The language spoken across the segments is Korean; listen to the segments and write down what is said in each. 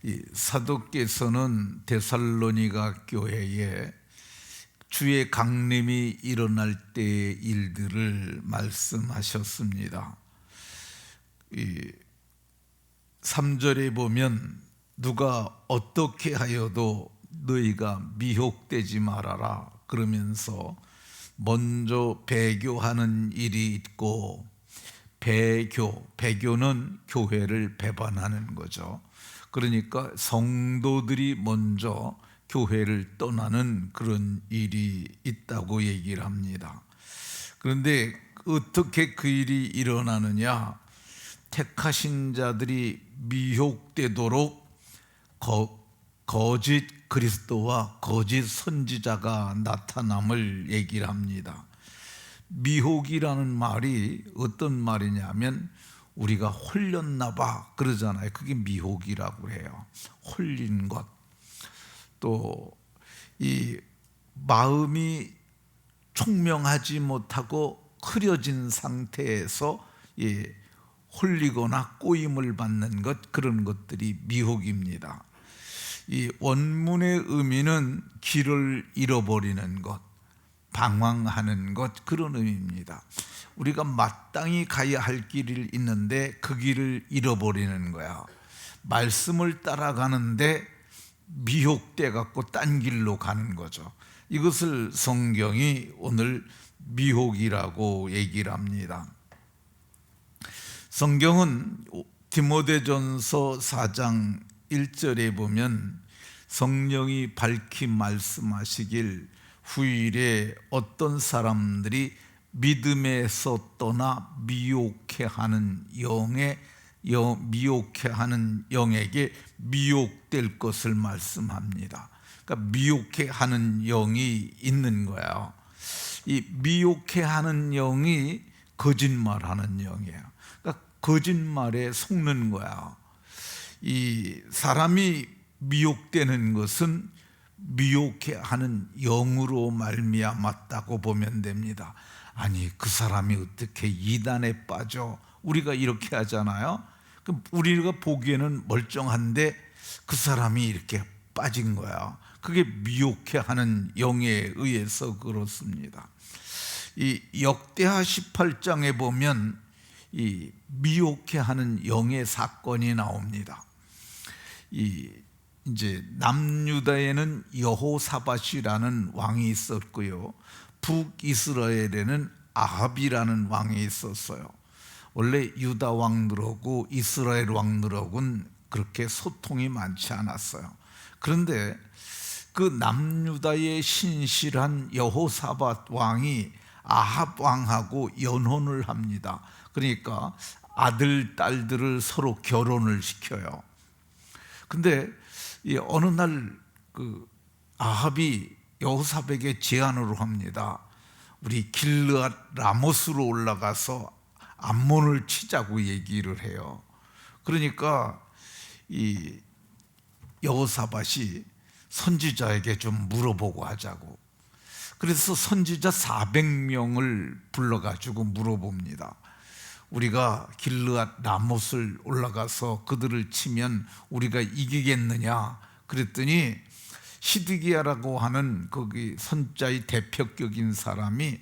이 사도께서는 데살로니가 교회에 주의 강림이 일어날 때의 일들을 말씀하셨습니다. 3절에 보면 누가 어떻게 하여도 너희가 미혹되지 말아라 그러면서 먼저 배교하는 일이 있고, 배교는 교회를 배반하는 거죠. 그러니까 성도들이 먼저 교회를 떠나는 그런 일이 있다고 얘기를 합니다. 그런데 어떻게 그 일이 일어나느냐? 택하신 자들이 미혹되도록 거짓 그리스도와 거짓 선지자가 나타남을 얘기를 합니다. 미혹이라는 말이 어떤 말이냐면 우리가 홀렸나 봐 그러잖아요. 그게 미혹이라고 해요. 홀린 것. 또 이 마음이 총명하지 못하고 흐려진 상태에서 홀리거나 꼬임을 받는 것, 그런 것들이 미혹입니다. 이 원문의 의미는 길을 잃어버리는 것, 방황하는 것, 그런 의미입니다. 우리가 마땅히 가야 할 길이 있는데 그 길을 잃어버리는 거야. 말씀을 따라가는데 미혹돼 갖고 딴 길로 가는 거죠. 이것을 성경이 오늘 미혹이라고 얘기를 합니다. 성경은 디모데전서 4장 1절에 보면 성령이 밝히 말씀하시길 후일에 어떤 사람들이 믿음에서 떠나 미혹해하는 영에게 미혹될 것을 말씀합니다. 그러니까 미혹해하는 영이 있는 거예요. 이 미혹해하는 영이 거짓말하는 영이에요. 그러니까 거짓말에 속는 거야. 이 사람이 미혹되는 것은 미혹해하는 영으로 말미암았다고 보면 됩니다. 아니, 그 사람이 어떻게 이단에 빠져? 우리가 이렇게 하잖아요. 그럼 우리가 보기에는 멀쩡한데 그 사람이 이렇게 빠진 거야. 그게 미혹해하는 영에 의해서 그렇습니다. 이 역대하 18장에 보면 이 미혹해하는 영의 사건이 나옵니다. 이제 남유다에는 여호사밧이라는 왕이 있었고요, 북이스라엘에는 아합이라는 왕이 있었어요. 원래 유다 왕들하고 이스라엘 왕들하고는 그렇게 소통이 많지 않았어요. 그런데 그 남유다의 신실한 여호사밧 왕이 아합 왕하고 연혼을 합니다. 그러니까 아들, 딸들을 서로 결혼을 시켜요. 근데 어느 날 그 아합이 여호사밧에게 제안으로 합니다. 우리 길르앗 라모스로 올라가서 암몬을 치자고 얘기를 해요. 그러니까 이 여호사밧이 선지자에게 좀 물어보고 하자고. 그래서 선지자 400명을 불러가지고 물어봅니다. 우리가 길르앗 라못을 올라가서 그들을 치면 우리가 이기겠느냐? 그랬더니 시드기야라고 하는 거기 선자의 대표격인 사람이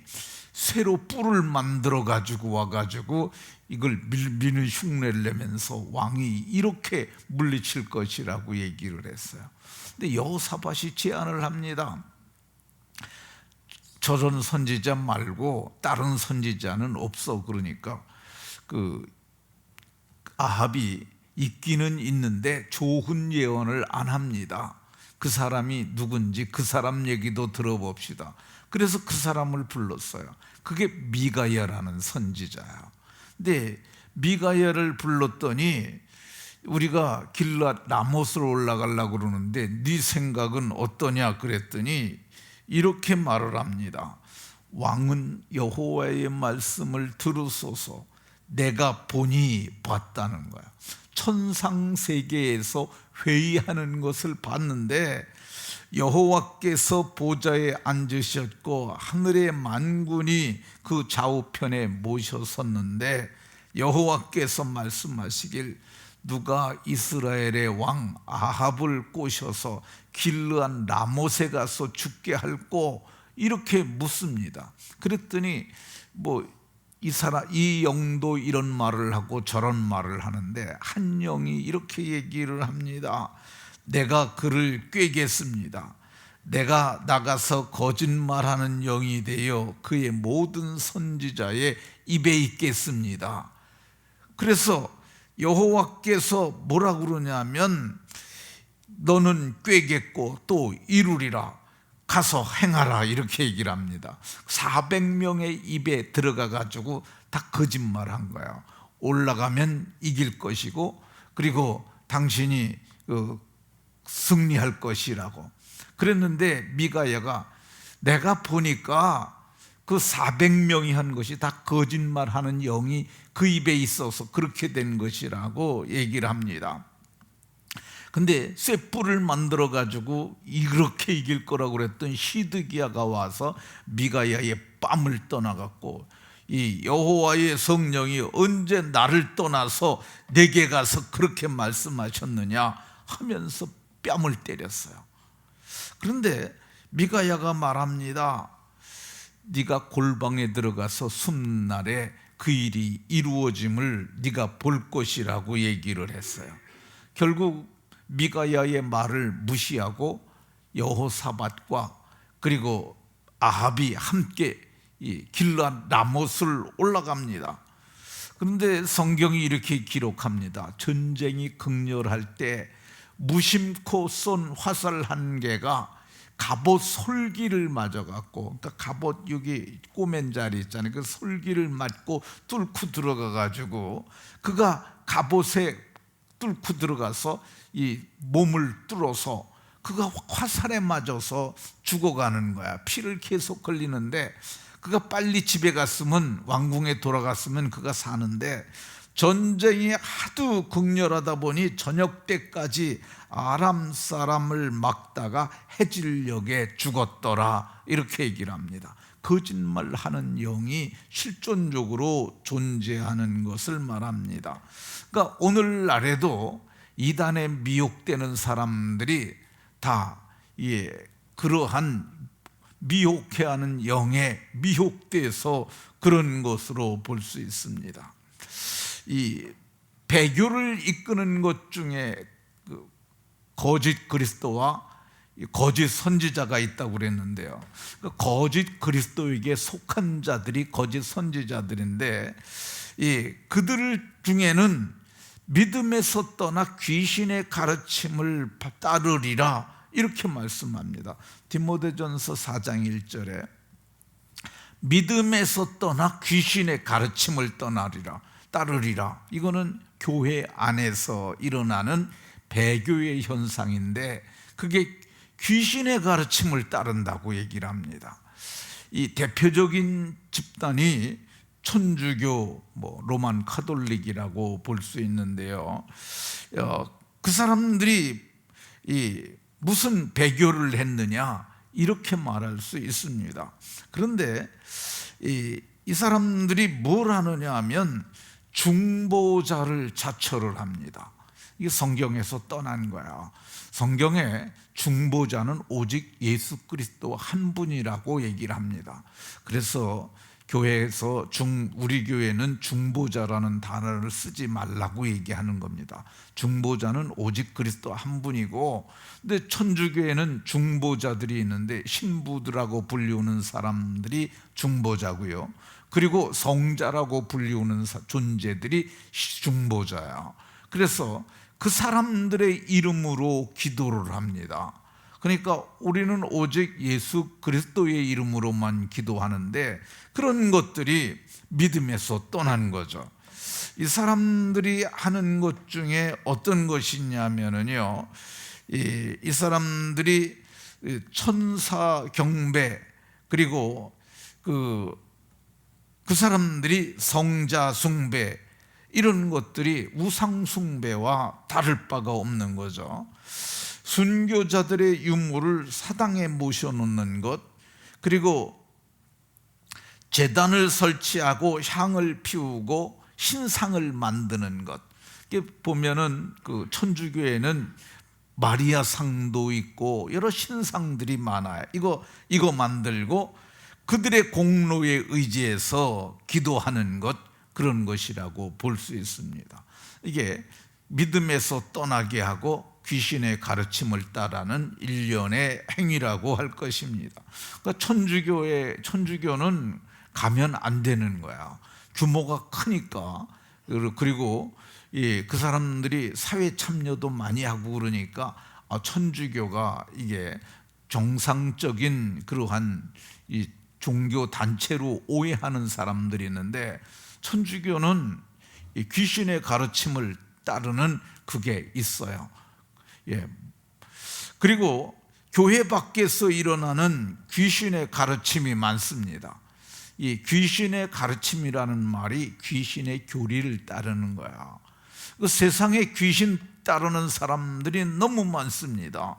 쇠로 뿔을 만들어 가지고 와가지고 이걸 미는 흉내를 내면서 왕이 이렇게 물리칠 것이라고 얘기를 했어요. 근데 여호사밧이 제안을 합니다. 저런 선지자 말고 다른 선지자는 없어. 그러니까 그 아합이 있기는 있는데 좋은 예언을 안 합니다. 그 사람이 누군지 그 사람 얘기도 들어봅시다. 그래서 그 사람을 불렀어요. 그게 미가야라는 선지자야. 근데 미가야를 불렀더니 우리가 길르앗 라못으로 올라가려고 그러는데 네 생각은 어떠냐 그랬더니 이렇게 말을 합니다. 왕은 여호와의 말씀을 들으소서. 내가 보니 봤다는 거야. 천상세계에서 회의하는 것을 봤는데 여호와께서 보좌에 앉으셨고 하늘의 만군이 그 좌우편에 모셔섰는데 여호와께서 말씀하시길 누가 이스라엘의 왕 아합을 꼬셔서 길르한 라못에 가서 죽게 할꼬? 이렇게 묻습니다. 그랬더니 이 영도 이런 말을 하고 저런 말을 하는데, 한 영이 이렇게 얘기를 합니다. 내가 그를 꾀겠습니다. 내가 나가서 거짓말하는 영이 되어 그의 모든 선지자의 입에 있겠습니다. 그래서 여호와께서 뭐라 그러냐면, 너는 꾀겠고 또 이루리라, 가서 행하라, 이렇게 얘기를 합니다. 400명의 입에 들어가 가지고 다 거짓말한 거예요. 올라가면 이길 것이고, 그리고 당신이 승리할 것이라고 그랬는데, 미가야가 내가 보니까 그 400명이 한 것이 다 거짓말하는 영이 그 입에 있어서 그렇게 된 것이라고 얘기를 합니다. 근데 쇠뿔을 만들어 가지고 이렇게 이길 거라고 그랬던 시드기야가 와서 미가야의 뺨을 떠나갔고, 이 여호와의 성령이 언제 나를 떠나서 내게 가서 그렇게 말씀하셨느냐 하면서 뺨을 때렸어요. 그런데 미가야가 말합니다. 네가 골방에 들어가서 숨는 날에 그 일이 이루어짐을 네가 볼 것이라고 얘기를 했어요. 결국 미가야의 말을 무시하고 여호사밧과 그리고 아합이 함께 이 길르앗 라못을 올라갑니다. 그런데 성경이 이렇게 기록합니다. 전쟁이 극렬할 때 무심코 쏜 화살 한 개가 갑옷 솔기를 맞아갖고, 그러니까 갑옷 여기 꼬맨 자리 있잖아요. 그 솔기를 맞고 뚫고 들어가가지고, 그가 갑옷에 뚫고 들어가서 이 몸을 뚫어서 그가 화살에 맞아서 죽어가는 거야. 피를 계속 흘리는데, 그가 빨리 집에 갔으면, 왕궁에 돌아갔으면 그가 사는데, 전쟁이 하도 극렬하다 보니 저녁 때까지 아람 사람을 막다가 해질녘에 죽었더라, 이렇게 얘기를 합니다. 거짓말하는 영이 실존적으로 존재하는 것을 말합니다. 그러니까 오늘날에도 이단에 미혹되는 사람들이 다 그러한 미혹해 하는 영에 미혹돼서 그런 것으로 볼 수 있습니다. 이 배교를 이끄는 것 중에 거짓 그리스도와 거짓 선지자가 있다고 그랬는데요. 거짓 그리스도에게 속한 자들이 거짓 선지자들인데, 그들 중에는 믿음에서 떠나 귀신의 가르침을 따르리라, 이렇게 말씀합니다. 디모데전서 4장 1절에 믿음에서 떠나 귀신의 가르침을 따르리라. 이거는 교회 안에서 일어나는 배교의 현상인데, 그게 귀신의 가르침을 따른다고 얘기를 합니다. 이 대표적인 집단이 천주교, 로만 카톨릭이라고 볼 수 있는데요. 그 사람들이 무슨 배교를 했느냐, 이렇게 말할 수 있습니다. 그런데 이 사람들이 뭘 하느냐 하면 중보자를 자처를 합니다. 이게 성경에서 떠난 거야. 성경에 중보자는 오직 예수 그리스도 한 분이라고 얘기를 합니다. 그래서 교회에서 우리 교회는 중보자라는 단어를 쓰지 말라고 얘기하는 겁니다. 중보자는 오직 그리스도 한 분이고, 근데 천주교회는 중보자들이 있는데 신부들하고 불리우는 사람들이 중보자고요. 그리고 성자라고 불리우는 존재들이 중보자야. 그래서 그 사람들의 이름으로 기도를 합니다. 그러니까 우리는 오직 예수 그리스도의 이름으로만 기도하는데, 그런 것들이 믿음에서 떠난 거죠. 이 사람들이 하는 것 중에 어떤 것이냐면요, 이 사람들이 천사 경배, 그리고 그 사람들이 성자 숭배, 이런 것들이 우상 숭배와 다를 바가 없는 거죠. 순교자들의 유물을 사당에 모셔놓는 것, 그리고 제단을 설치하고 향을 피우고 신상을 만드는 것, 이게 보면은 그 천주교에는 마리아 상도 있고 여러 신상들이 많아요. 이거 만들고 그들의 공로에 의지해서 기도하는 것, 그런 것이라고 볼 수 있습니다. 이게 믿음에서 떠나게 하고 귀신의 가르침을 따르는 일련의 행위라고 할 것입니다. 그러니까 천주교는 가면 안 되는 거야. 규모가 크니까. 그리고 그 사람들이 사회 참여도 많이 하고 그러니까 천주교가 이게 정상적인 그러한 이 종교 단체로 오해하는 사람들이 있는데, 천주교는 이 귀신의 가르침을 따르는 그게 있어요. 그리고 교회 밖에서 일어나는 귀신의 가르침이 많습니다. 이 귀신의 가르침이라는 말이 귀신의 교리를 따르는 거야. 그 세상에 귀신 따르는 사람들이 너무 많습니다.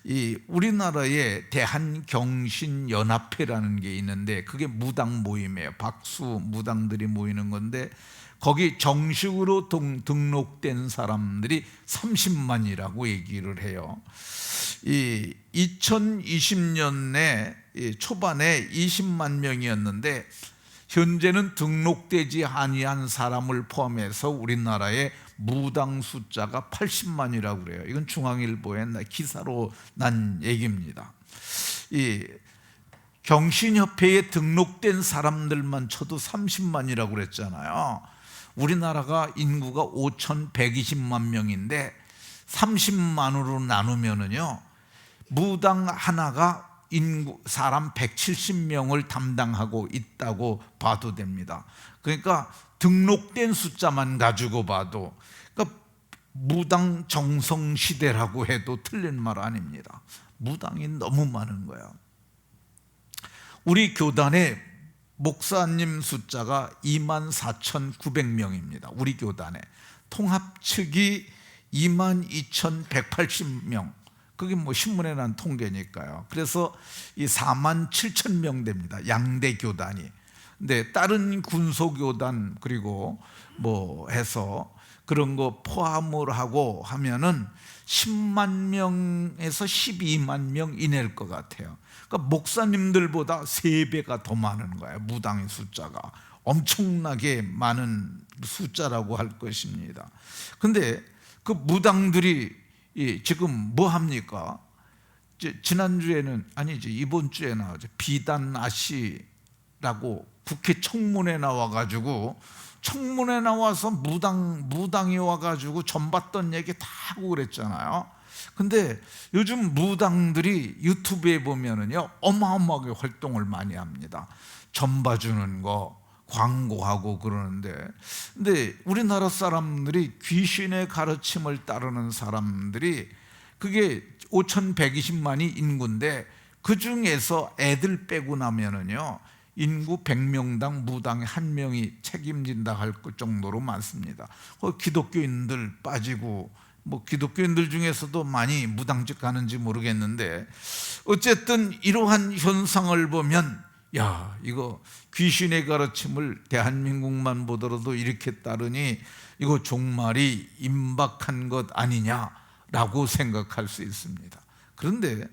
이 우리나라에 대한경신연합회라는 게 있는데 그게 무당 모임이에요. 박수 무당들이 모이는 건데 거기 정식으로 등록된 사람들이 30만이라고 얘기를 해요. 이 2020년에 초반에 20만 명이었는데 현재는 등록되지 아니한 사람을 포함해서 우리나라의 무당 숫자가 80만이라고 그래요. 이건 중앙일보에 기사로 난 얘기입니다. 이 경신협회에 등록된 사람들만 쳐도 30만이라고 그랬잖아요. 우리나라가 인구가 5,120만 명인데 30만으로 나누면은요, 무당 하나가 사람 170명을 담당하고 있다고 봐도 됩니다. 그러니까 등록된 숫자만 가지고 봐도, 그러니까 무당 정성시대라고 해도 틀린 말 아닙니다. 무당이 너무 많은 거예요. 우리 교단에 목사님 숫자가 24,900명입니다. 우리 교단에 통합측이 22,180명. 그게 뭐 신문에 난 통계니까요. 그래서 이 47,000명 됩니다. 양대 교단이. 근데 다른 군소교단 그리고 뭐 해서 그런 거 포함을 하고 하면은 10만 명에서 12만 명 이내일 것 같아요. 그러니까 목사님들보다 3배가 더 많은 거예요. 무당의 숫자가 엄청나게 많은 숫자라고 할 것입니다. 근데 그 무당들이 지금 뭐 합니까? 지난주에는 아니지, 이번 주에 나왔죠. 비단 아씨라고 국회 청문회 나와가지고, 청문회 나와서 무당이 와가지고 전봤던 얘기 다 하고 그랬잖아요. 근데 요즘 무당들이 유튜브에 보면은요, 어마어마하게 활동을 많이 합니다. 전 봐주는 거, 광고하고 그러는데, 근데 우리나라 사람들이 귀신의 가르침을 따르는 사람들이 그게 5,120만이 인구인데 그 중에서 애들 빼고 나면은요, 인구 100명당 무당이 1명이 책임진다 할 정도로 많습니다. 기독교인들 빠지고, 뭐 기독교인들 중에서도 많이 무당집 가는지 모르겠는데, 어쨌든 이러한 현상을 보면, 야, 이거 귀신의 가르침을 대한민국만 보더라도 이렇게 따르니 이거 종말이 임박한 것 아니냐라고 생각할 수 있습니다. 그런데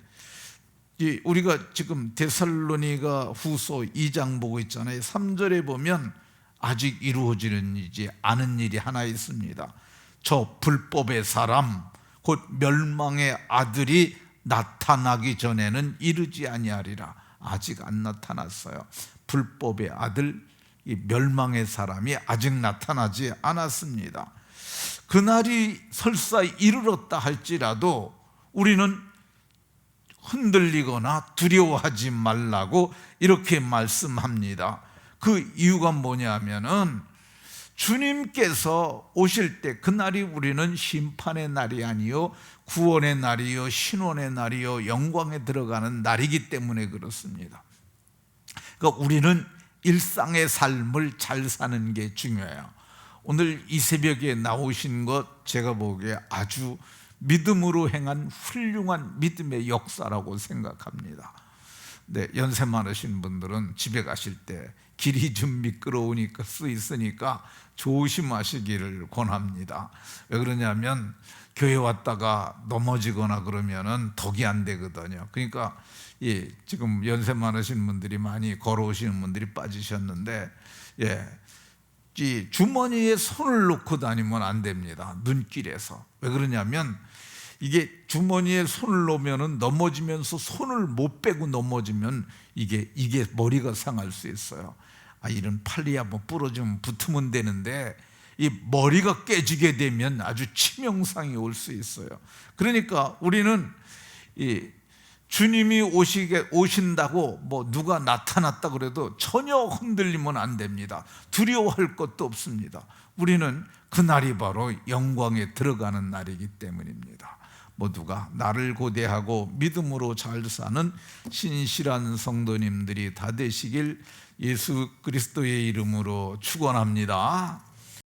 우리가 지금 데살로니가 후서 2장 보고 있잖아요. 3절에 보면 아직 이루어지지 않은 일이 하나 있습니다. 저 불법의 사람 곧 멸망의 아들이 나타나기 전에는 이르지 아니하리라. 아직 안 나타났어요. 불법의 아들, 이 멸망의 사람이 아직 나타나지 않았습니다. 그날이 설사 이르렀다 할지라도 우리는 흔들리거나 두려워하지 말라고 이렇게 말씀합니다. 그 이유가 뭐냐면은 주님께서 오실 때 그날이 우리는 심판의 날이 아니요 구원의 날이요 신원의 날이요 영광에 들어가는 날이기 때문에 그렇습니다. 그러니까 우리는 일상의 삶을 잘 사는 게 중요해요. 오늘 이 새벽에 나오신 것 제가 보기에 아주 믿음으로 행한 훌륭한 믿음의 역사라고 생각합니다. 네, 연세 많으신 분들은 집에 가실 때 길이 좀 미끄러우니까 수 있으니까 조심하시기를 권합니다. 왜 그러냐면 교회 왔다가 넘어지거나 그러면은 덕이 안 되거든요. 그러니까 지금 연세 많으신 분들이 많이 걸어오시는 분들이 빠지셨는데, 이 주머니에 손을 넣고 다니면 안 됩니다. 눈길에서. 왜 그러냐면 이게 주머니에 손을 넣으면은 넘어지면서 손을 못 빼고 넘어지면 이게 머리가 상할 수 있어요. 이런 팔이 한번 부러지면 붙으면 되는데 이 머리가 깨지게 되면 아주 치명상이 올 수 있어요. 그러니까 우리는 이 주님이 오신다고 뭐 누가 나타났다 그래도 전혀 흔들리면 안 됩니다. 두려워할 것도 없습니다. 우리는 그날이 바로 영광에 들어가는 날이기 때문입니다. 모두가 나를 고대하고 믿음으로 잘 사는 신실한 성도님들이 다 되시길 예수 그리스도의 이름으로 축원합니다.